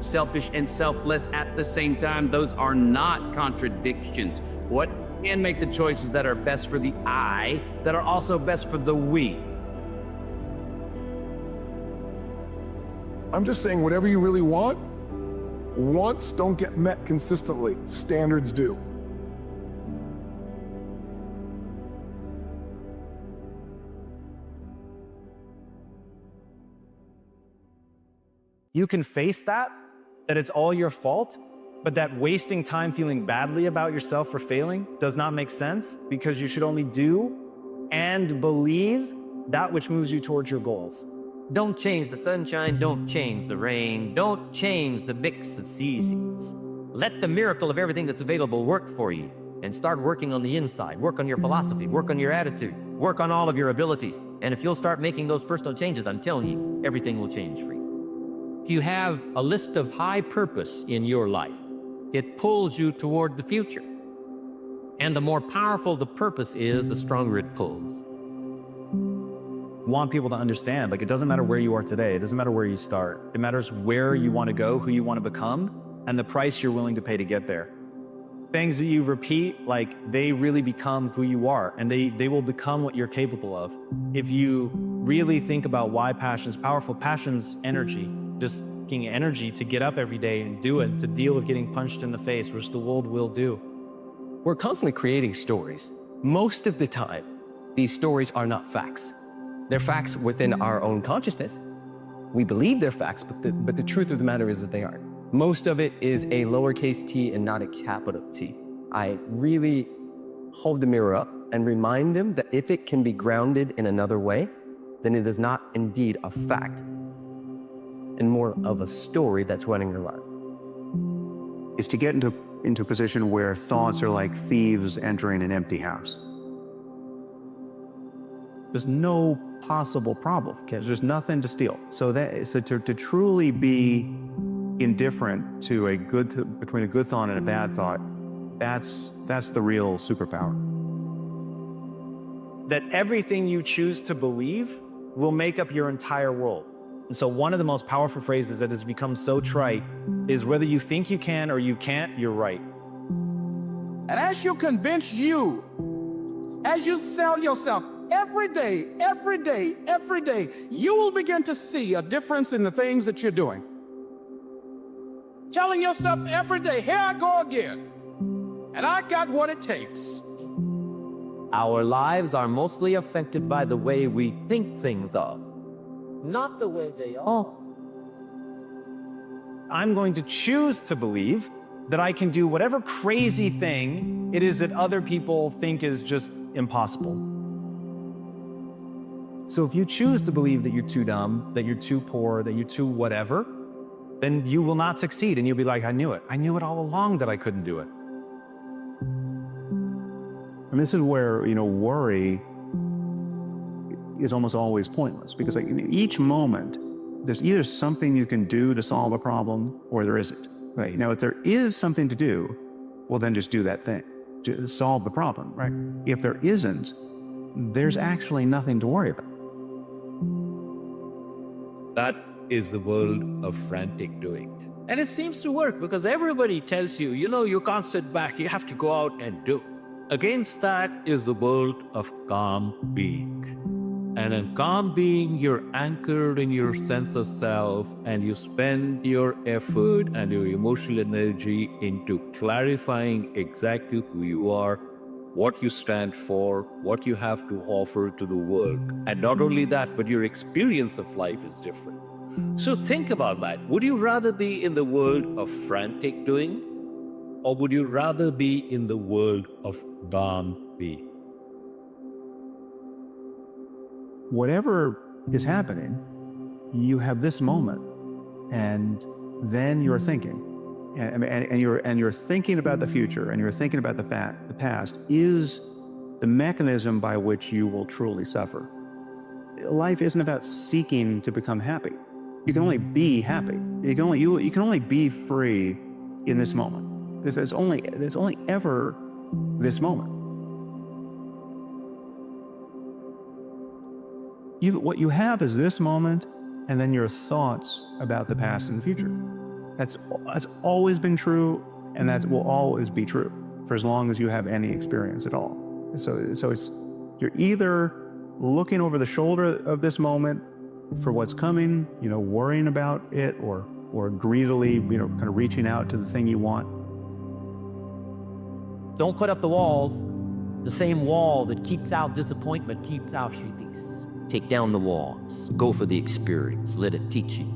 Selfish and selfless at the same time, those are not contradictions. What can make the choices that are best for the I, that are also best for the we? I'm just saying, whatever you really want, wants don't get met consistently. Standards do. You can face that it's all your fault, but that wasting time feeling badly about yourself for failing does not make sense, because you should only do and believe that which moves you towards your goals. Don't change the sunshine, don't change the rain, don't change the mix of seasons. Let the miracle of everything that's available work for you, and start working on the inside. Work on your philosophy, work on your attitude, work on all of your abilities. And if you'll start making those personal changes, I'm telling you, everything will change for you. If you have a list of high purpose in your life, it pulls you toward the future. And the more powerful the purpose is, the stronger it pulls. Want people to understand, like, it doesn't matter where you are today, it doesn't matter where you start. It matters where you want to go, who you want to become, and the price you're willing to pay to get there. Things that you repeat, like, they really become who you are, and they will become what you're capable of. If you really think about why passion's powerful, passion's energy. Just getting energy to get up every day and do it, to deal with getting punched in the face, which the world will do. We're constantly creating stories. Most of the time, these stories are not facts. They're facts within our own consciousness. We believe they're facts, but the truth of the matter is that they aren't. Most of it is a lowercase t and not a capital T. I really hold the mirror up and remind them that if it can be grounded in another way, then it is not indeed a fact, and more of a story that's running your life. Is to get into a position where thoughts are like thieves entering an empty house. There's no possible problem because there's nothing to steal. So to truly be indifferent to between a good thought and a bad thought, that's the real superpower. That everything you choose to believe will make up your entire world. And so one of the most powerful phrases that has become so trite is, whether you think you can or you can't, you're right. And as you convince you, as you sell yourself every day, you will begin to see a difference in the things that you're doing. Telling yourself every day, here I go again, and I got what it takes. Our lives are mostly affected by the way we think things are, not the way they are. I'm going to choose to believe that I can do whatever crazy thing it is that other people think is just impossible. So if you choose to believe that you're too dumb, that you're too poor, that you're too whatever, then you will not succeed, and you'll be like, I knew it. I knew it all along that I couldn't do it. And this is where, worry is almost always pointless, because in each moment, there's either something you can do to solve a problem or there isn't. Right? Now, if there is something to do, well, then just do that thing to solve the problem. Right? If there isn't, there's actually nothing to worry about. That is the world of frantic doing. And it seems to work because everybody tells you, you can't sit back, you have to go out and do. Against that is the world of calm being. And in calm being, you're anchored in your sense of self, and you spend your effort and your emotional energy into clarifying exactly who you are what you stand for, what you have to offer to the world. And not only that, but your experience of life is different. So think about that. Would you rather be in the world of frantic doing, or would you rather be in the world of calm being? Whatever is happening, you have this moment, and then you're thinking. And you're thinking about the future, and you're thinking about the past is the mechanism by which you will truly suffer. Life isn't about seeking to become happy. You can only be happy. You can only be free in this moment. There's only ever this moment. What you have is this moment, and then your thoughts about the past and the future. That's always been true, and that will always be true for as long as you have any experience at all. So you're either looking over the shoulder of this moment for what's coming, worrying about it, or greedily, kind of reaching out to the thing you want. Don't put up the walls. The same wall that keeps out disappointment keeps out peace. Take down the walls. Go for the experience. Let it teach you.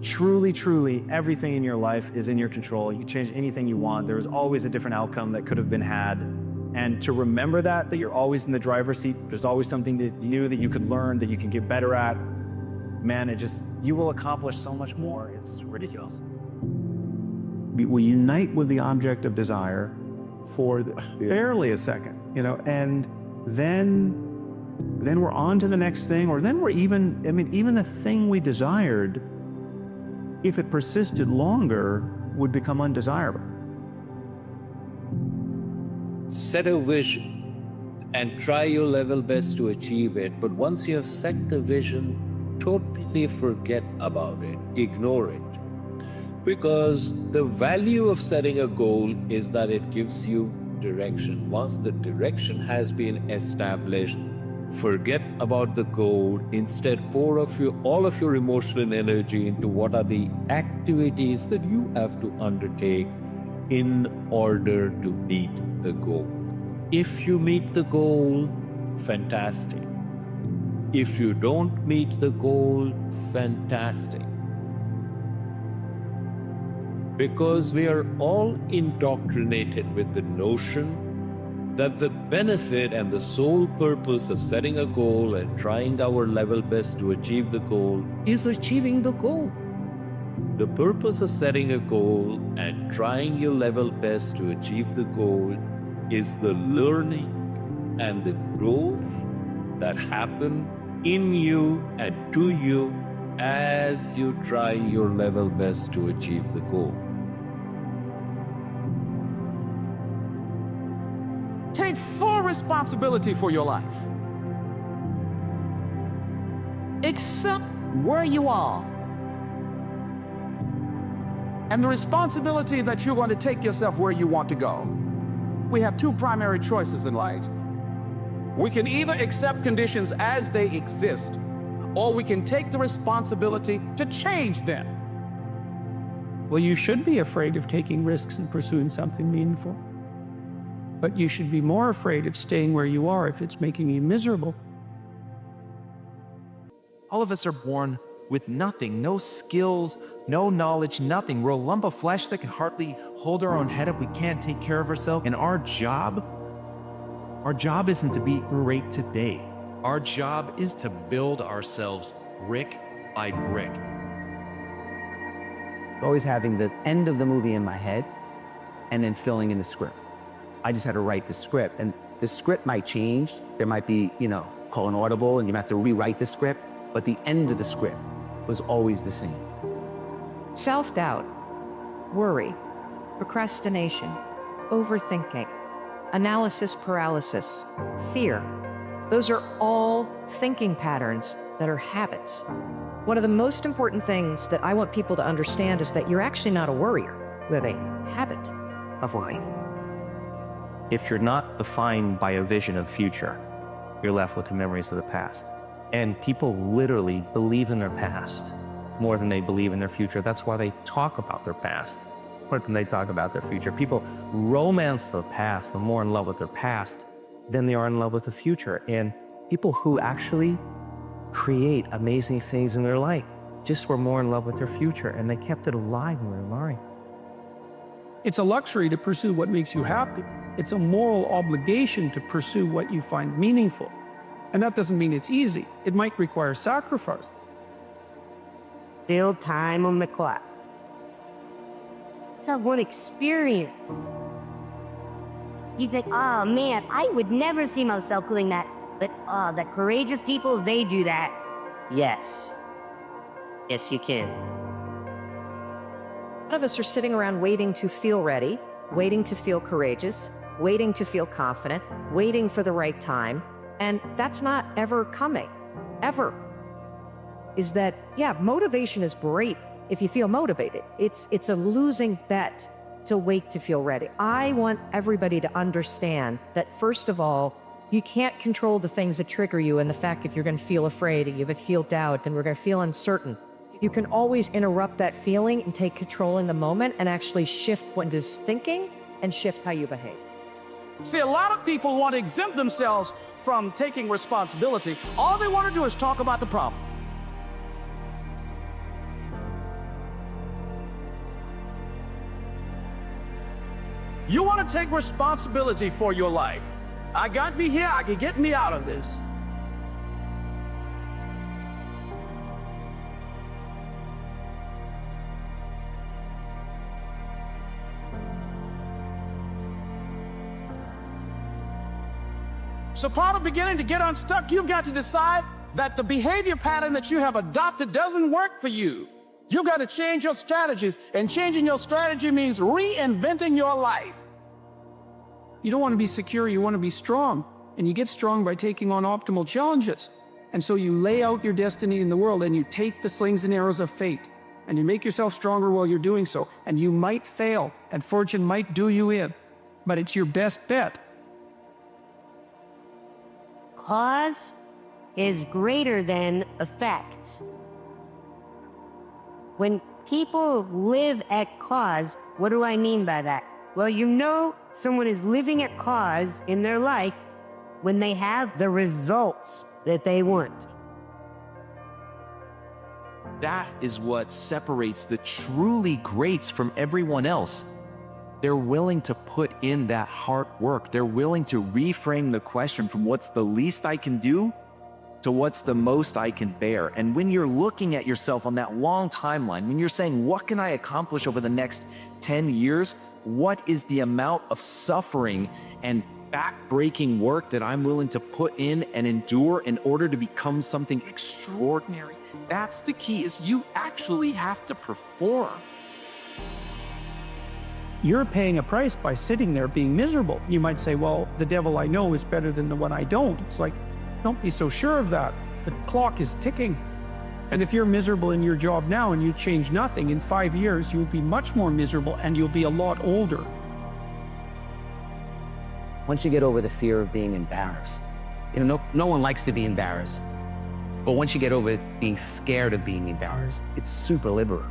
Truly, truly, everything in your life is in your control. You can change anything you want. There's always a different outcome that could have been had. And to remember that you're always in the driver's seat, there's always something new that you could learn, that you can get better at. Man, you will accomplish so much more. It's ridiculous. We unite with the object of desire for barely a second, and then we're on to the next thing, or then we're even the thing we desired, if it persisted longer, would become undesirable. Set a vision and try your level best to achieve it. But once you have set the vision, totally forget about it, ignore it. Because the value of setting a goal is that it gives you direction. Once the direction has been established, forget about the goal. Instead, pour all of your emotional energy into what are the activities that you have to undertake in order to meet the goal. If you meet the goal, fantastic. If you don't meet the goal, fantastic. Because we are all indoctrinated with the notion that the benefit and the sole purpose of setting a goal and trying our level best to achieve the goal is achieving the goal. The purpose of setting a goal and trying your level best to achieve the goal is the learning and the growth that happen in you and to you as you try your level best to achieve the goal. Take full responsibility for your life. Accept where you are. And the responsibility that you're going to take yourself where you want to go. We have two primary choices in life. We can either accept conditions as they exist, or we can take the responsibility to change them. Well, you should be afraid of taking risks and pursuing something meaningful. But you should be more afraid of staying where you are if it's making you miserable. All of us are born with nothing, no skills, no knowledge, nothing. We're a lump of flesh that can hardly hold our own head up. We can't take care of ourselves. And our job isn't to be great today. Our job is to build ourselves brick by brick. Always having the end of the movie in my head and then filling in the script. I just had to write the script, and the script might change. There might be, call an audible and you might have to rewrite the script, but the end of the script was always the same. Self-doubt, worry, procrastination, overthinking, analysis paralysis, fear. Those are all thinking patterns that are habits. One of the most important things that I want people to understand is that you're actually not a worrier. You have a habit of worrying. If you're not defined by a vision of the future, you're left with the memories of the past. And people literally believe in their past more than they believe in their future. That's why they talk about their past. when they talk about their future. People romance the past, they're more in love with their past than they are in love with the future. And people who actually create amazing things in their life just were more in love with their future, and they kept it alive in their mind. It's a luxury to pursue what makes you happy. It's a moral obligation to pursue what you find meaningful. And that doesn't mean it's easy. It might require sacrifice. Still time on the clock. It's not one experience. You think, oh man, I would never see myself doing that. But the courageous people, they do that. Yes. Yes, you can. A lot of us are sitting around waiting to feel ready, waiting to feel courageous, waiting to feel confident, waiting for the right time. And that's not ever coming, ever. Is that, yeah, motivation is great if you feel motivated. It's a losing bet to wait to feel ready. I want everybody to understand that, first of all, you can't control the things that trigger you and the fact that you're going to feel afraid and you're going to feel doubt and we're going to feel uncertain. You can always interrupt that feeling and take control in the moment and actually shift what is thinking and shift how you behave. See, a lot of people want to exempt themselves from taking responsibility. All they want to do is talk about the problem. You want to take responsibility for your life. I got me here, I can get me out of this. So part of beginning to get unstuck, you've got to decide that the behavior pattern that you have adopted doesn't work for you. You've got to change your strategies, and changing your strategy means reinventing your life. You don't want to be secure, you want to be strong. And you get strong by taking on optimal challenges. And so you lay out your destiny in the world and you take the slings and arrows of fate. And you make yourself stronger while you're doing so. And you might fail, and fortune might do you in. But it's your best bet. Cause is greater than effect. When people live at cause, what do I mean by that? Well, you know someone is living at cause in their life when they have the results that they want. That is what separates the truly greats from everyone else. They're willing to put in that hard work. They're willing to reframe the question from what's the least I can do to what's the most I can bear. And when you're looking at yourself on that long timeline, when you're saying, what can I accomplish over the next 10 years? What is the amount of suffering and back-breaking work that I'm willing to put in and endure in order to become something extraordinary? That's the key, is you actually have to perform. You're paying a price by sitting there being miserable. You might say, well, the devil I know is better than the one I don't. It's like, don't be so sure of that. The clock is ticking. And if you're miserable in your job now and you change nothing, in 5 years, you'll be much more miserable and you'll be a lot older. Once you get over the fear of being embarrassed, no one likes to be embarrassed. But once you get over being scared of being embarrassed, it's super liberating.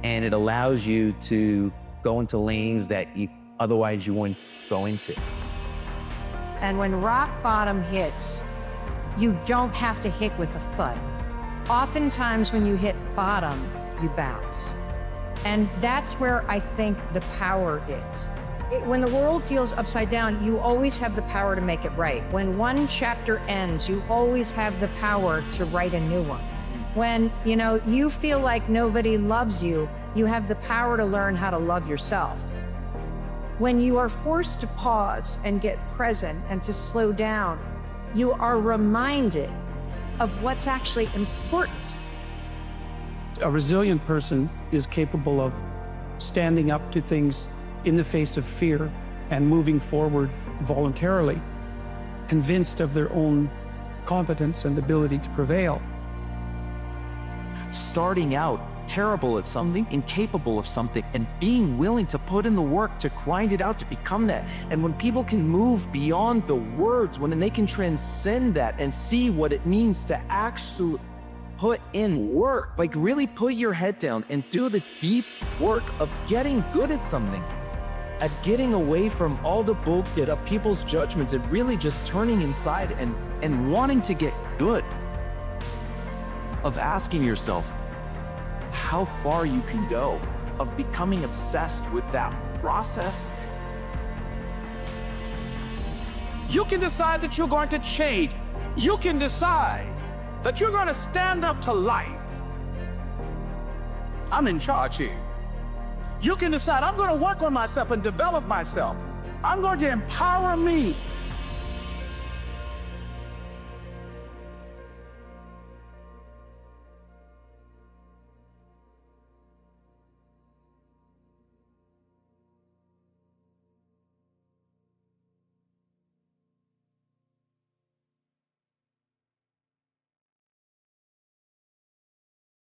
And it allows you to go into lanes that otherwise you wouldn't go into. And when rock bottom hits, you don't have to hit with a thud. Oftentimes when you hit bottom, you bounce. And that's where I think the power is. When the world feels upside down, you always have the power to make it right. When one chapter ends, you always have the power to write a new one. When, you feel like nobody loves you, you have the power to learn how to love yourself. When you are forced to pause and get present and to slow down, you are reminded of what's actually important. A resilient person is capable of standing up to things in the face of fear and moving forward voluntarily, convinced of their own competence and ability to prevail. Starting out terrible at something, incapable of something, and being willing to put in the work to grind it out to become that. And when people can move beyond the words, when they can transcend that and see what it means to actually put in work. Like really put your head down and do the deep work of getting good at something. At getting away from all the bullshit of people's judgments and really just turning inside and wanting to get good. Of asking yourself how far you can go. Of becoming obsessed with that process. You can decide that you're going to change. You can decide that you're going to stand up to life. I'm in charge here. You can decide I'm going to work on myself and develop myself. I'm going to empower me